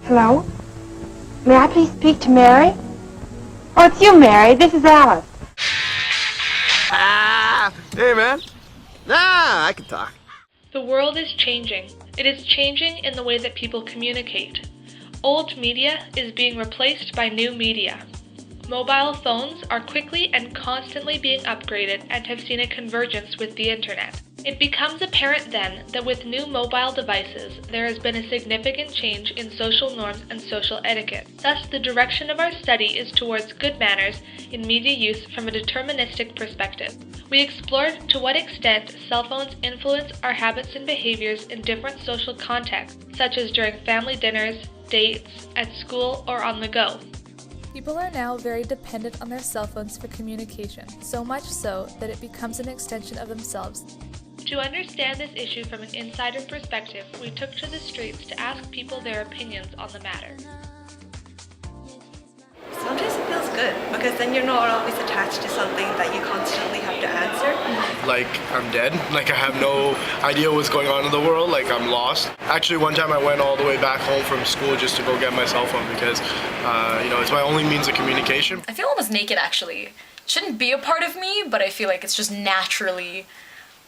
Hello? May I please speak to Mary? Oh, it's you, Mary. This is Alice. Hey, man. I can talk. The world is changing. It is changing in the way that people communicate. Old media is being replaced by new media. Mobile phones are quickly and constantly being upgraded and have seen a convergence with the internet. It becomes apparent then that with new mobile devices, there has been a significant change in social norms and social etiquette. Thus, the direction of our study is towards good manners in media use from a deterministic perspective. We explored to what extent cell phones influence our habits and behaviors in different social contexts, such as during family dinners, dates, at school, or on the go. People are now very dependent on their cell phones for communication, so much so that it becomes an extension of themselves. To understand this issue from an insider perspective, we took to the streets to ask people their opinions on the matter. Sometimes it feels good because then you're not always attached to something that you constantly have to answer. Like, I'm dead. Like, I have no idea what's going on in the world. Like, I'm lost. Actually, one time I went all the way back home from school just to go get my cell phone because, it's my only means of communication. I feel almost naked, actually. It shouldn't be a part of me, but I feel like it's just naturally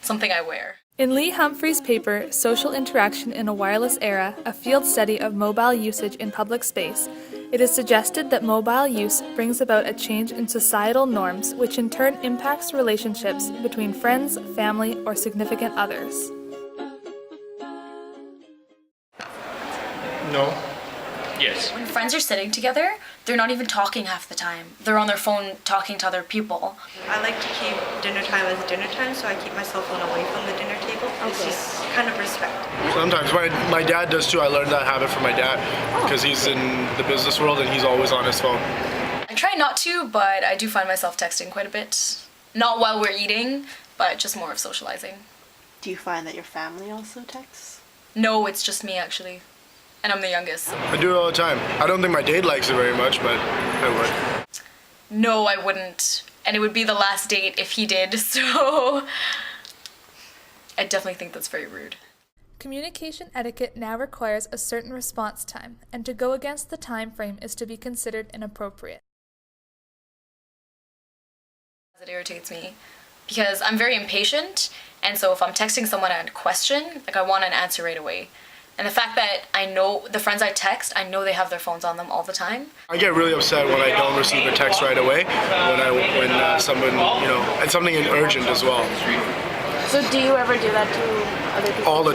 something I wear. In Lee Humphrey's paper, Social Interaction in a Wireless Era, a field study of mobile usage in public space, it is suggested that mobile use brings about a change in societal norms, which in turn impacts relationships between friends, family, or significant others. No. Yes. When friends are sitting together, they're not even talking half the time. They're on their phone talking to other people. I like to keep dinner time as dinner time, so I keep my cell phone away from the dinner table. It's just kind of respect. Sometimes. My dad does too. I learned that habit from my dad because he's in the business world and he's always on his phone. I try not to, but I do find myself texting quite a bit. Not while we're eating, but just more of socializing. Do you find that your family also texts? No, it's just me, actually. And I'm the youngest. I do it all the time. I don't think my date likes it very much, but I would. No, I wouldn't. And it would be the last date if he did, so I definitely think that's very rude. Communication etiquette now requires a certain response time, and to go against the time frame is to be considered inappropriate. It irritates me because I'm very impatient, and so if I'm texting someone a question, I want an answer right away. And the fact that I know the friends I text, I know they have their phones on them all the time. I get really upset when I don't receive a text right away, when someone, and something urgent as well. So do you ever do that to other people? All the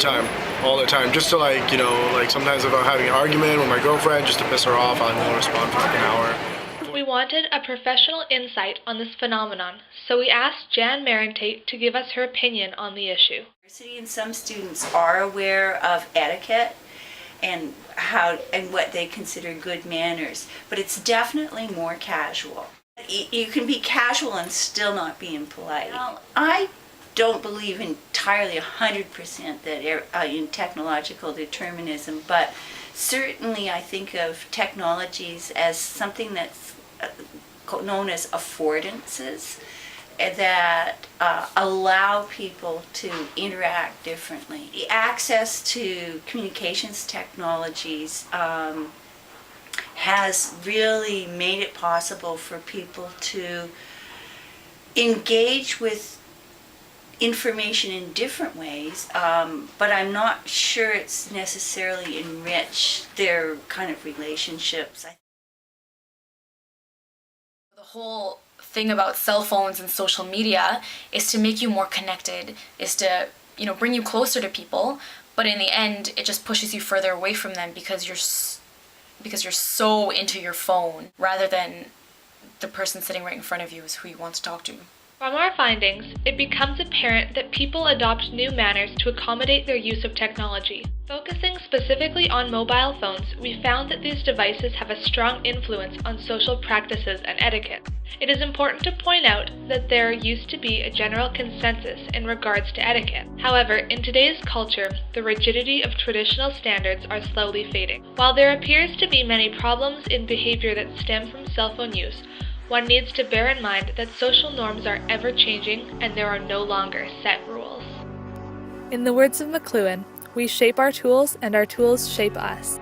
time. Just to sometimes if I'm having an argument with my girlfriend, just to piss her off, I won't respond for like an hour. We wanted a professional insight on this phenomenon, so we asked Jan Marentate to give us her opinion on the issue. And some students are aware of etiquette and what they consider good manners, but it's definitely more casual. You can be casual and still not being polite. Now, I don't believe entirely 100% that in technological determinism, but certainly I think of technologies as something that's known as affordances that allow people to interact differently. The access to communications technologies has really made it possible for people to engage with information in different ways, but I'm not sure it's necessarily enriched their kind of relationships. The whole thing about cell phones and social media is to make you more connected, is to, bring you closer to people, but in the end, it just pushes you further away from them because you're so into your phone rather than the person sitting right in front of you is who you want to talk to. From our findings, it becomes apparent that people adopt new manners to accommodate their use of technology. Focusing specifically on mobile phones, we found that these devices have a strong influence on social practices and etiquette. It is important to point out that there used to be a general consensus in regards to etiquette. However, in today's culture, the rigidity of traditional standards are slowly fading. While there appears to be many problems in behavior that stem from cell phone use, one needs to bear in mind that social norms are ever-changing and there are no longer set rules. In the words of McLuhan, we shape our tools and our tools shape us.